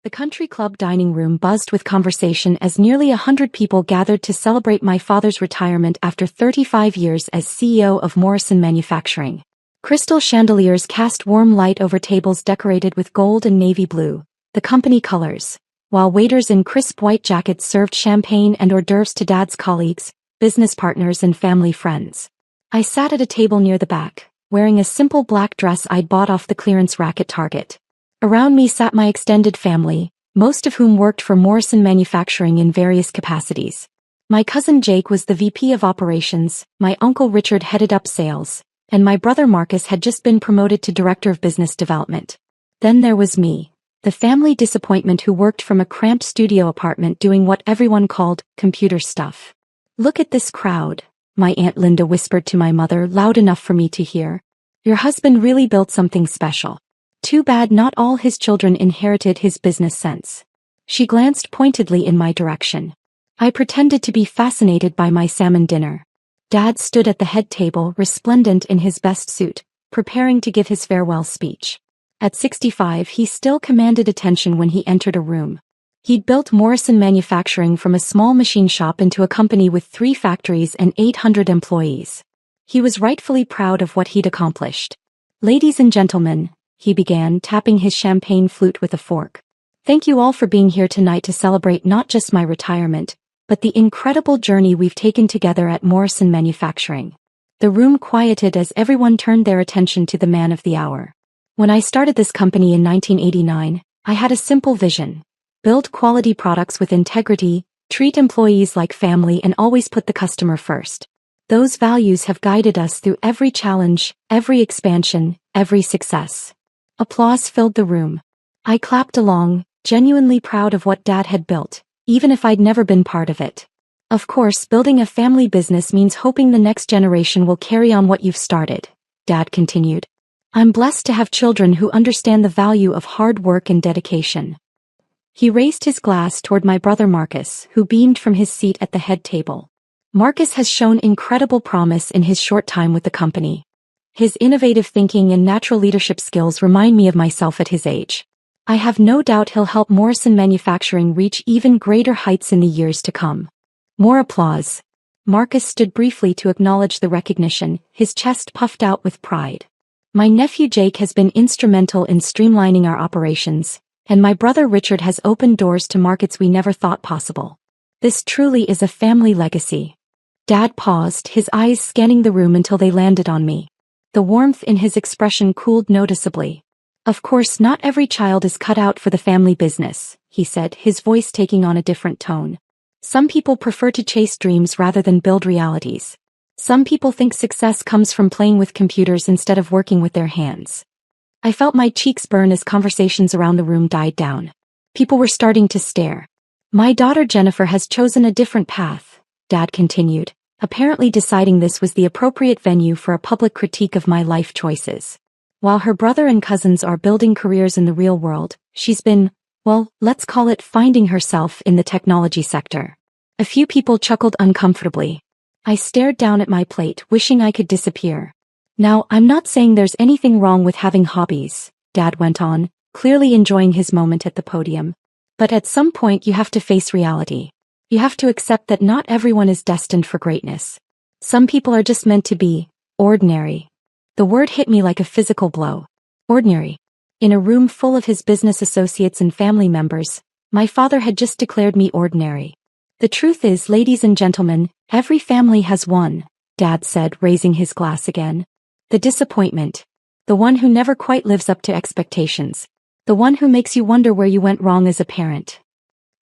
The country club dining room buzzed with conversation as nearly 100 people gathered to celebrate my father's retirement after 35 years as CEO of Morrison Manufacturing. Crystal chandeliers cast warm light over tables decorated with gold and navy blue, the company colors, while waiters in crisp white jackets served champagne and hors d'oeuvres to Dad's colleagues, business partners and family friends. I sat at a table near the back, wearing a simple black dress I'd bought off the clearance rack at Target. Around me sat my extended family, most of whom worked for Morrison Manufacturing in various capacities. My cousin Jake was the VP of Operations, my uncle Richard headed up sales, and my brother Marcus had just been promoted to Director of Business Development. Then there was me, the family disappointment who worked from a cramped studio apartment doing what everyone called computer stuff. "Look at this crowd," my Aunt Linda whispered to my mother loud enough for me to hear. "Your husband really built something special. Too bad not all his children inherited his business sense." She glanced pointedly in my direction. I pretended to be fascinated by my salmon dinner. Dad stood at the head table, resplendent in his best suit, preparing to give his farewell speech. At 65, he still commanded attention when he entered a room. He'd built Morrison Manufacturing from a small machine shop into a company with 3 factories and 800 employees. He was rightfully proud of what he'd accomplished. "Ladies and gentlemen," he began, tapping his champagne flute with a fork. "Thank you all for being here tonight to celebrate not just my retirement, but the incredible journey we've taken together at Morrison Manufacturing." The room quieted as everyone turned their attention to the man of the hour. "When I started this company in 1989, I had a simple vision: build quality products with integrity, treat employees like family and always put the customer first. Those values have guided us through every challenge, every expansion, every success." Applause filled the room. I clapped along, genuinely proud of what Dad had built, even if I'd never been part of it. "Of course, building a family business means hoping the next generation will carry on what you've started," Dad continued. "I'm blessed to have children who understand the value of hard work and dedication." He raised his glass toward my brother Marcus, who beamed from his seat at the head table. "Marcus has shown incredible promise in his short time with the company. His innovative thinking and natural leadership skills remind me of myself at his age. I have no doubt he'll help Morrison Manufacturing reach even greater heights in the years to come." More applause. Marcus stood briefly to acknowledge the recognition, his chest puffed out with pride. "My nephew Jake has been instrumental in streamlining our operations, and my brother Richard has opened doors to markets we never thought possible. This truly is a family legacy." Dad paused, his eyes scanning the room until they landed on me. The warmth in his expression cooled noticeably. "Of course, not every child is cut out for the family business," he said, his voice taking on a different tone. "Some people prefer to chase dreams rather than build realities. Some people think success comes from playing with computers instead of working with their hands." I felt my cheeks burn as conversations around the room died down. People were starting to stare. "My daughter Jennifer has chosen a different path," Dad continued, apparently deciding this was the appropriate venue for a public critique of my life choices. "While her brother and cousins are building careers in the real world, she's been, well, let's call it finding herself in the technology sector." A few people chuckled uncomfortably. I stared down at my plate, wishing I could disappear. "Now, I'm not saying there's anything wrong with having hobbies," Dad went on, clearly enjoying his moment at the podium. "But at some point you have to face reality. You have to accept that not everyone is destined for greatness. Some people are just meant to be ordinary." The word hit me like a physical blow. Ordinary. In a room full of his business associates and family members, my father had just declared me ordinary. "The truth is, ladies and gentlemen, every family has one," Dad said, raising his glass again. "The disappointment. The one who never quite lives up to expectations. The one who makes you wonder where you went wrong as a parent."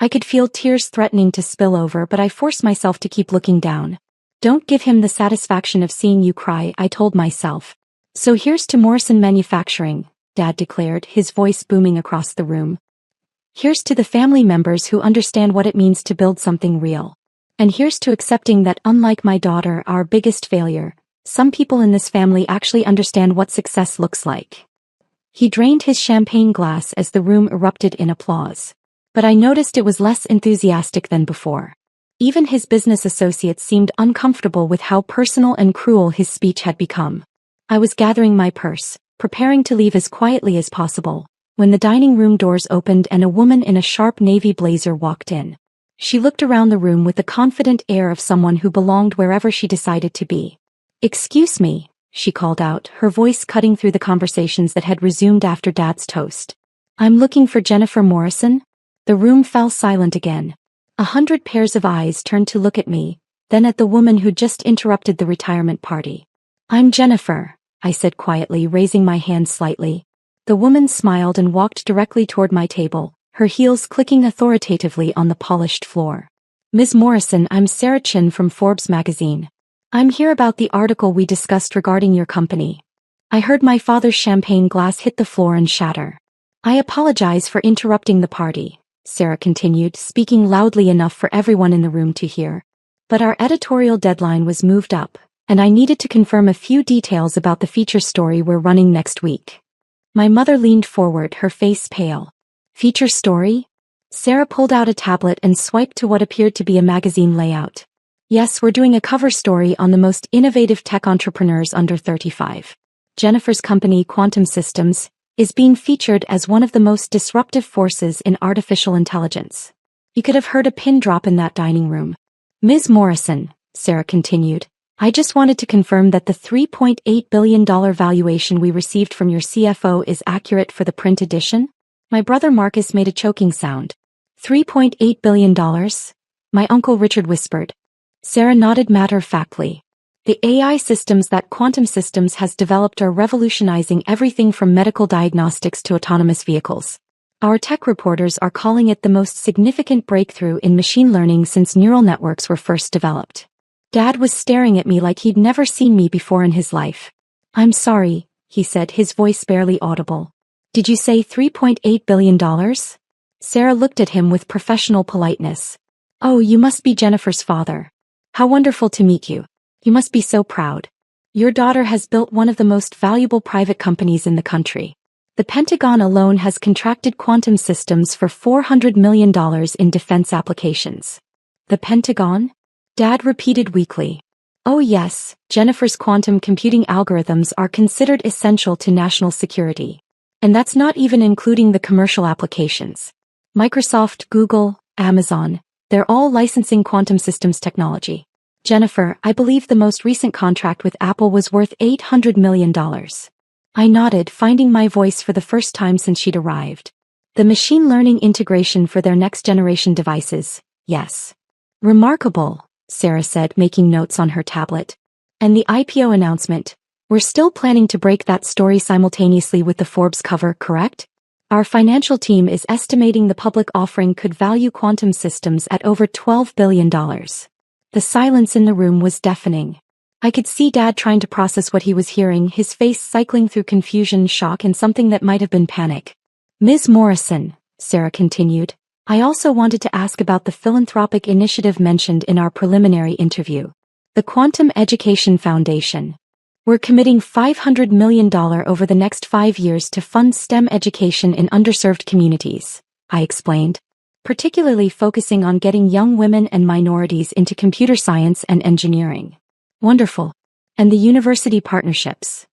I could feel tears threatening to spill over, but I forced myself to keep looking down. "Don't give him the satisfaction of seeing you cry," I told myself. "So here's to Morrison Manufacturing," Dad declared, his voice booming across the room. "Here's to the family members who understand what it means to build something real. And here's to accepting that unlike my daughter, our biggest failure, some people in this family actually understand what success looks like." He drained his champagne glass as the room erupted in applause. But I noticed it was less enthusiastic than before. Even his business associates seemed uncomfortable with how personal and cruel his speech had become. I was gathering my purse, preparing to leave as quietly as possible, when the dining room doors opened and a woman in a sharp navy blazer walked in. She looked around the room with the confident air of someone who belonged wherever she decided to be. "Excuse me," she called out, her voice cutting through the conversations that had resumed after Dad's toast. "I'm looking for Jennifer Morrison?" The room fell silent again. 100 pairs of eyes turned to look at me, then at the woman who just interrupted the retirement party. "I'm Jennifer," I said quietly, raising my hand slightly. The woman smiled and walked directly toward my table, her heels clicking authoritatively on the polished floor. "Ms. Morrison, I'm Sarah Chin from Forbes magazine. I'm here about the article we discussed regarding your company." I heard my father's champagne glass hit the floor and shatter. "I apologize for interrupting the party," Sarah continued, speaking loudly enough for everyone in the room to hear. "But our editorial deadline was moved up, and I needed to confirm a few details about the feature story we're running next week." My mother leaned forward, her face pale. "Feature story?" Sarah pulled out a tablet and swiped to what appeared to be a magazine layout. "Yes, we're doing a cover story on the most innovative tech entrepreneurs under 35. Jennifer's company, Quantum Systems, is being featured as one of the most disruptive forces in artificial intelligence." You could have heard a pin drop in that dining room. "Ms. Morrison," Sarah continued, "I just wanted to confirm that the $3.8 billion valuation we received from your CFO is accurate for the print edition?" My brother Marcus made a choking sound. $3.8 billion? My uncle Richard whispered. Sarah nodded matter-of-factly. "The AI systems that Quantum Systems has developed are revolutionizing everything from medical diagnostics to autonomous vehicles. Our tech reporters are calling it the most significant breakthrough in machine learning since neural networks were first developed." Dad was staring at me like he'd never seen me before in his life. "I'm sorry," he said, his voice barely audible. "Did you say $3.8 billion? Sarah looked at him with professional politeness. "Oh, you must be Jennifer's father. How wonderful to meet you. You must be so proud. Your daughter has built one of the most valuable private companies in the country. The Pentagon alone has contracted Quantum Systems for $400 million in defense applications." "The Pentagon?" Dad repeated weakly. "Oh yes, Jennifer's quantum computing algorithms are considered essential to national security. And that's not even including the commercial applications. Microsoft, Google, Amazon, they're all licensing Quantum Systems technology. Jennifer, I believe the most recent contract with Apple was worth $800 million. I nodded, finding my voice for the first time since she'd arrived. "The machine learning integration for their next-generation devices, yes." "Remarkable," Sarah said, making notes on her tablet. "And the IPO announcement, we're still planning to break that story simultaneously with the Forbes cover, correct? Our financial team is estimating the public offering could value Quantum Systems at over $12 billion. The silence in the room was deafening. I could see Dad trying to process what he was hearing, his face cycling through confusion, shock, and something that might have been panic. "Ms. Morrison," Sarah continued, "I also wanted to ask about the philanthropic initiative mentioned in our preliminary interview. The Quantum Education Foundation. We're committing $500 million over the next 5 years to fund STEM education in underserved communities," I explained, "particularly focusing on getting young women and minorities into computer science and engineering." "Wonderful. And the university partnerships?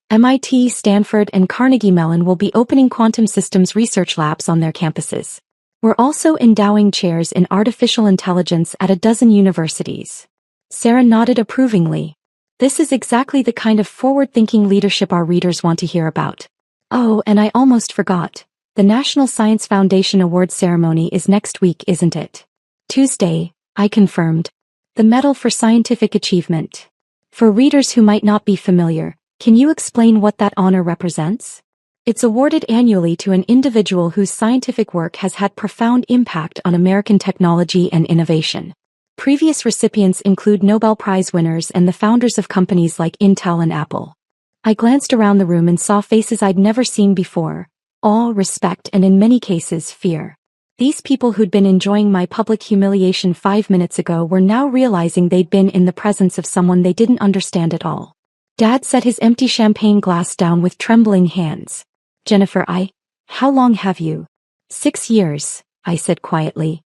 MIT, Stanford, and Carnegie Mellon will be opening Quantum Systems research labs on their campuses. We're also endowing chairs in artificial intelligence at a dozen universities." Sarah nodded approvingly. "This is exactly the kind of forward-thinking leadership our readers want to hear about. Oh, and I almost forgot. The National Science Foundation Awards ceremony is next week, isn't it?" "Tuesday," I confirmed. "The Medal for Scientific Achievement. For readers who might not be familiar, can you explain what that honor represents?" "It's awarded annually to an individual whose scientific work has had profound impact on American technology and innovation. Previous recipients include Nobel Prize winners and the founders of companies like Intel and Apple." I glanced around the room and saw faces I'd never seen before: awe, respect, and in many cases, fear. These people who'd been enjoying my public humiliation 5 minutes ago were now realizing they'd been in the presence of someone they didn't understand at all. Dad set his empty champagne glass down with trembling hands. "Jennifer, how long have you?" 6 years, I said quietly.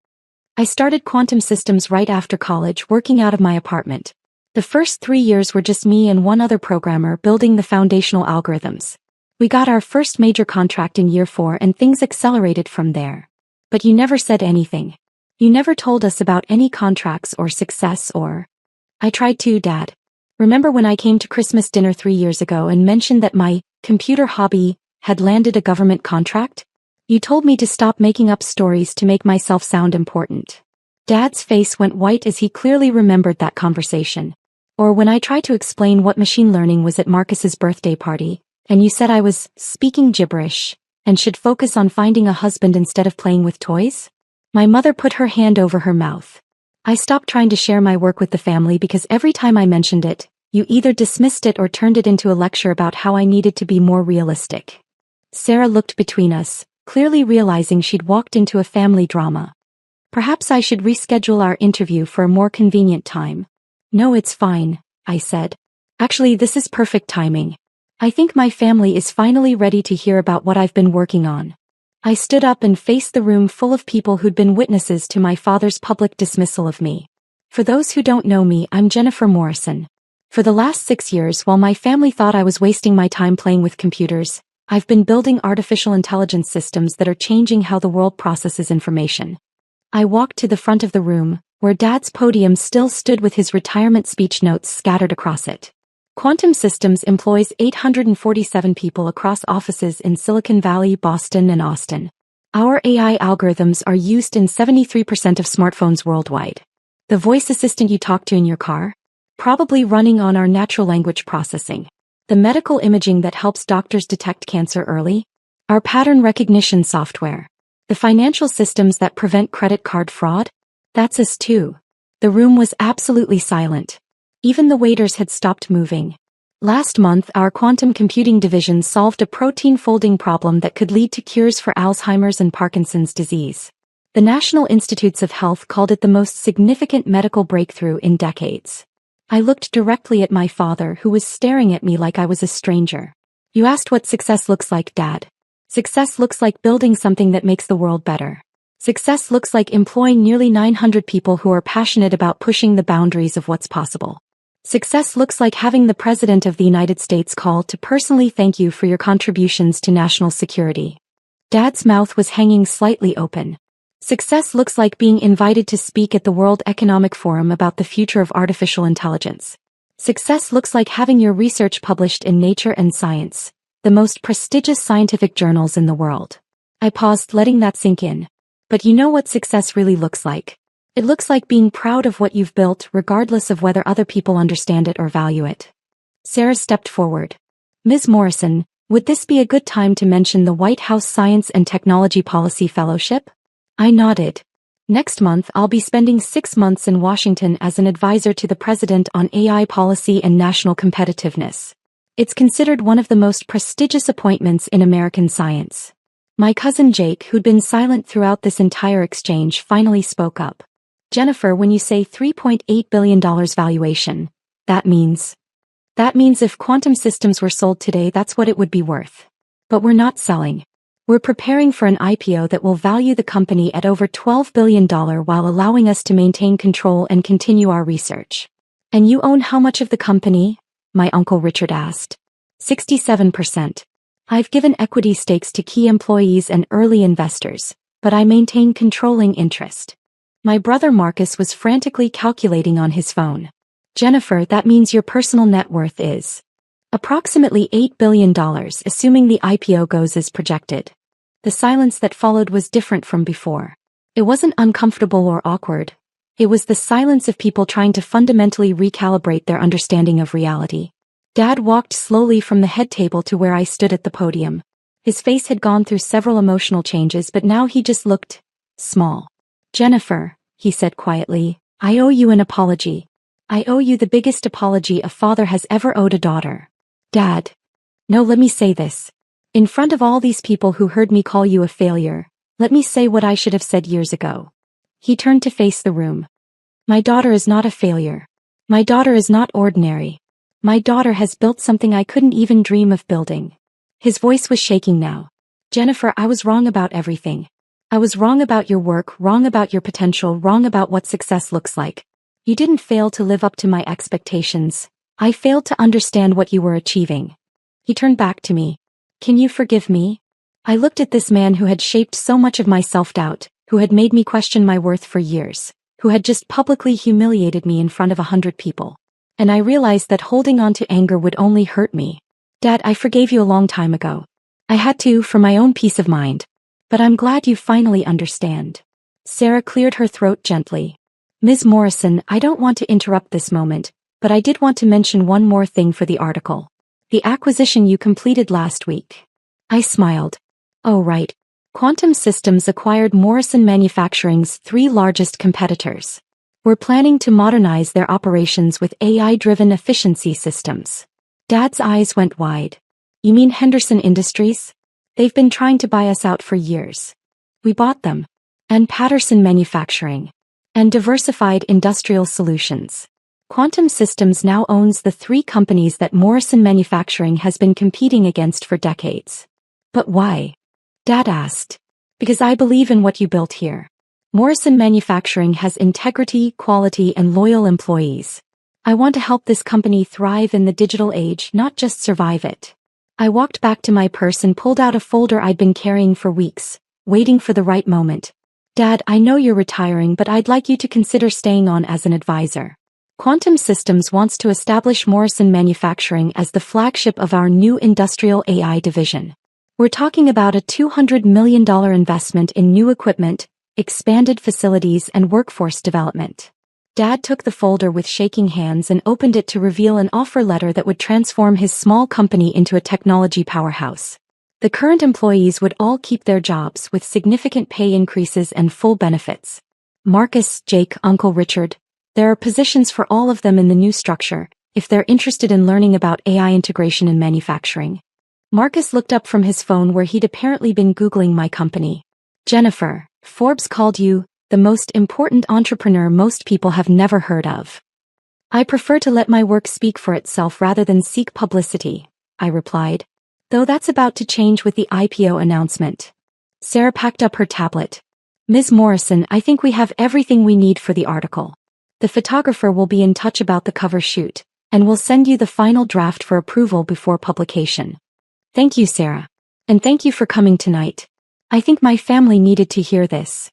"I started Quantum Systems right after college, working out of my apartment. The first 3 years were just me and one other programmer building the foundational algorithms. We got our first major contract in year 4 and things accelerated from there. But you never said anything. You never told us about any contracts or success or... I tried to, Dad. Remember when I came to Christmas dinner 3 years ago and mentioned that my computer hobby had landed a government contract? You told me to stop making up stories to make myself sound important. Dad's face went white as he clearly remembered that conversation. Or when I tried to explain what machine learning was at Marcus's birthday party, and you said I was speaking gibberish and should focus on finding a husband instead of playing with toys? My mother put her hand over her mouth. I stopped trying to share my work with the family because every time I mentioned it, you either dismissed it or turned it into a lecture about how I needed to be more realistic. Sarah looked between us, clearly realizing she'd walked into a family drama. Perhaps I should reschedule our interview for a more convenient time. No, it's fine, I said. Actually, this is perfect timing. I think my family is finally ready to hear about what I've been working on. I stood up and faced the room full of people who'd been witnesses to my father's public dismissal of me. For those who don't know me, I'm Jennifer Morrison. For the last 6 years, while my family thought I was wasting my time playing with computers, I've been building artificial intelligence systems that are changing how the world processes information. I walked to the front of the room, where Dad's podium still stood with his retirement speech notes scattered across it. Quantum Systems employs 847 people across offices in Silicon Valley, Boston, and Austin. Our AI algorithms are used in 73% of smartphones worldwide. The voice assistant you talk to in your car? Probably running on our natural language processing. The medical imaging that helps doctors detect cancer early? Our pattern recognition software. The financial systems that prevent credit card fraud? That's us too. The room was absolutely silent. Even the waiters had stopped moving. Last month, our quantum computing division solved a protein folding problem that could lead to cures for Alzheimer's and Parkinson's disease. The National Institutes of Health called it the most significant medical breakthrough in decades. I looked directly at my father, who was staring at me like I was a stranger. You asked what success looks like, Dad. Success looks like building something that makes the world better. Success looks like employing nearly 900 people who are passionate about pushing the boundaries of what's possible. Success looks like having the President of the United States call to personally thank you for your contributions to national security. Dad's mouth was hanging slightly open. Success looks like being invited to speak at the World Economic Forum about the future of artificial intelligence. Success looks like having your research published in Nature and Science, the most prestigious scientific journals in the world. I paused, letting that sink in. But you know what success really looks like? It looks like being proud of what you've built, regardless of whether other people understand it or value it. Sarah stepped forward. Ms. Morrison, would this be a good time to mention the White House Science and Technology Policy Fellowship? I nodded. Next month, I'll be spending 6 months in Washington as an advisor to the President on AI policy and national competitiveness. It's considered one of the most prestigious appointments in American science. My cousin Jake, who'd been silent throughout this entire exchange, finally spoke up. Jennifer, when you say $3.8 billion valuation, that means if quantum systems were sold today, that's what it would be worth. But we're not selling. We're preparing for an IPO that will value the company at over $12 billion while allowing us to maintain control and continue our research. And you own how much of the company? My Uncle Richard asked. 67%. I've given equity stakes to key employees and early investors, but I maintain controlling interest. My brother Marcus was frantically calculating on his phone. Jennifer, that means your personal net worth is approximately $8 billion, assuming the IPO goes as projected. The silence that followed was different from before. It wasn't uncomfortable or awkward. It was the silence of people trying to fundamentally recalibrate their understanding of reality. Dad walked slowly from the head table to where I stood at the podium. His face had gone through several emotional changes, but now he just looked small. Jennifer, he said quietly, I owe you an apology. I owe you the biggest apology a father has ever owed a daughter. Dad. No, let me say this. In front of all these people who heard me call you a failure, let me say what I should have said years ago. He turned to face the room. My daughter is not a failure. My daughter is not ordinary. My daughter has built something I couldn't even dream of building. His voice was shaking now. Jennifer, I was wrong about everything. I was wrong about your work, wrong about your potential, wrong about what success looks like. You didn't fail to live up to my expectations. I failed to understand what you were achieving. He turned back to me. Can you forgive me? I looked at this man who had shaped so much of my self-doubt, who had made me question my worth for years, who had just publicly humiliated me in front of 100 people. And I realized that holding on to anger would only hurt me. Dad, I forgave you a long time ago. I had to, for my own peace of mind. But I'm glad you finally understand. Sarah cleared her throat gently. Ms. Morrison, I don't want to interrupt this moment, but I did want to mention one more thing for the article. The acquisition you completed last week. I smiled. Oh right. Quantum Systems acquired Morrison Manufacturing's 3 largest competitors. We're planning to modernize their operations with AI-driven efficiency systems. Dad's eyes went wide. You mean Henderson Industries? They've been trying to buy us out for years. We bought them. And Patterson Manufacturing. And Diversified Industrial Solutions. Quantum Systems now owns the 3 companies that Morrison Manufacturing has been competing against for decades. But why? Dad asked. Because I believe in what you built here. Morrison Manufacturing has integrity, quality, and loyal employees. I want to help this company thrive in the digital age, not just survive it. I walked back to my purse and pulled out a folder I'd been carrying for weeks, waiting for the right moment. Dad, I know you're retiring, but I'd like you to consider staying on as an advisor. Quantum Systems wants to establish Morrison Manufacturing as the flagship of our new industrial AI division. We're talking about a $200 million investment in new equipment, expanded facilities, and workforce development. Dad took the folder with shaking hands and opened it to reveal an offer letter that would transform his small company into a technology powerhouse. The current employees would all keep their jobs with significant pay increases and full benefits. Marcus, Jake, Uncle Richard, there are positions for all of them in the new structure, if they're interested in learning about AI integration in manufacturing. Marcus looked up from his phone where he'd apparently been Googling my company. Jennifer, Forbes called you the most important entrepreneur most people have never heard of. I prefer to let my work speak for itself rather than seek publicity, I replied. Though that's about to change with the IPO announcement. Sarah packed up her tablet. Ms. Morrison, I think we have everything we need for the article. The photographer will be in touch about the cover shoot, and will send you the final draft for approval before publication. Thank you, Sarah. And thank you for coming tonight. I think my family needed to hear this.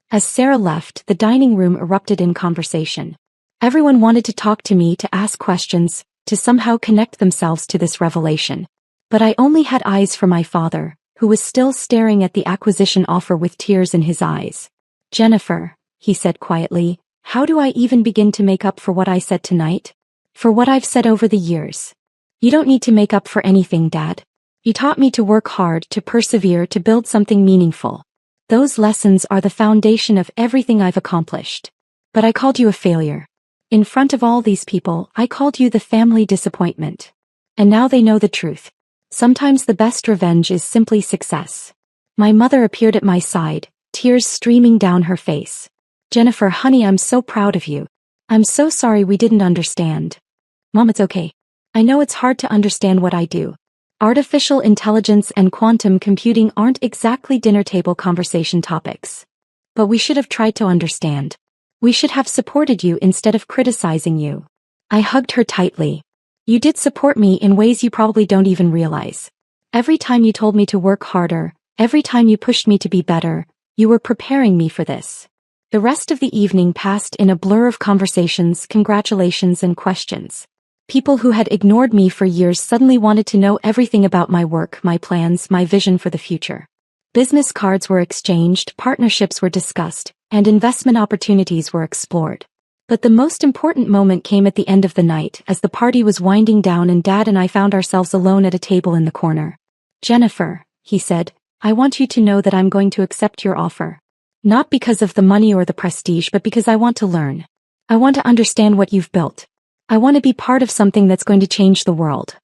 As Sarah left, the dining room erupted in conversation. Everyone wanted to talk to me, to ask questions, to somehow connect themselves to this revelation. But I only had eyes for my father, who was still staring at the acquisition offer with tears in his eyes. Jennifer, he said quietly, how do I even begin to make up for what I said tonight? For what I've said over the years? You don't need to make up for anything, Dad. You taught me to work hard, to persevere, to build something meaningful. Those lessons are the foundation of everything I've accomplished. But I called you a failure. In front of all these people, I called you the family disappointment. And now they know the truth. Sometimes the best revenge is simply success. My mother appeared at my side, tears streaming down her face. Jennifer, honey, I'm so proud of you. I'm so sorry we didn't understand. Mom, it's okay. I know it's hard to understand what I do. Artificial intelligence and quantum computing aren't exactly dinner table conversation topics. But we should have tried to understand. We should have supported you instead of criticizing you. I hugged her tightly. You did support me in ways you probably don't even realize. Every time you told me to work harder, every time you pushed me to be better, you were preparing me for this. The rest of the evening passed in a blur of conversations, congratulations, and questions. People who had ignored me for years suddenly wanted to know everything about my work, my plans, my vision for the future. Business cards were exchanged, partnerships were discussed, and investment opportunities were explored. But the most important moment came at the end of the night, as the party was winding down and Dad and I found ourselves alone at a table in the corner. Jennifer, he said, I want you to know that I'm going to accept your offer. Not because of the money or the prestige, but because I want to learn. I want to understand what you've built. I want to be part of something that's going to change the world.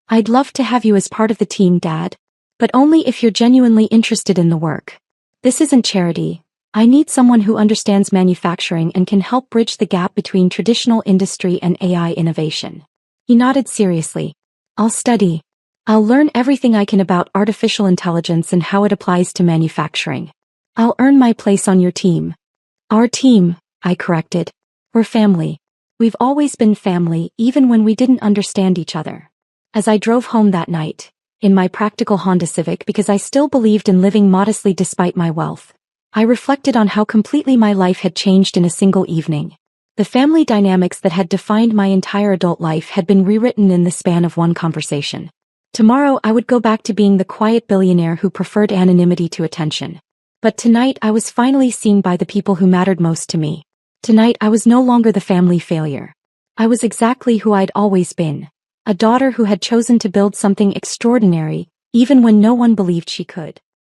I'd love to have you as part of the team, Dad. But only if you're genuinely interested in the work. This isn't charity. I need someone who understands manufacturing and can help bridge the gap between traditional industry and AI innovation. He nodded seriously. I'll study. I'll learn everything I can about artificial intelligence and how it applies to manufacturing. I'll earn my place on your team. Our team, I corrected. We're family. We've always been family, even when we didn't understand each other. As I drove home that night, in my practical Honda Civic because I still believed in living modestly despite my wealth. I reflected on how completely my life had changed in a single evening. The family dynamics that had defined my entire adult life had been rewritten in the span of one conversation. Tomorrow I would go back to being the quiet billionaire who preferred anonymity to attention. But tonight I was finally seen by the people who mattered most to me. Tonight I was no longer the family failure. I was exactly who I'd always been. A daughter who had chosen to build something extraordinary, even when no one believed she could.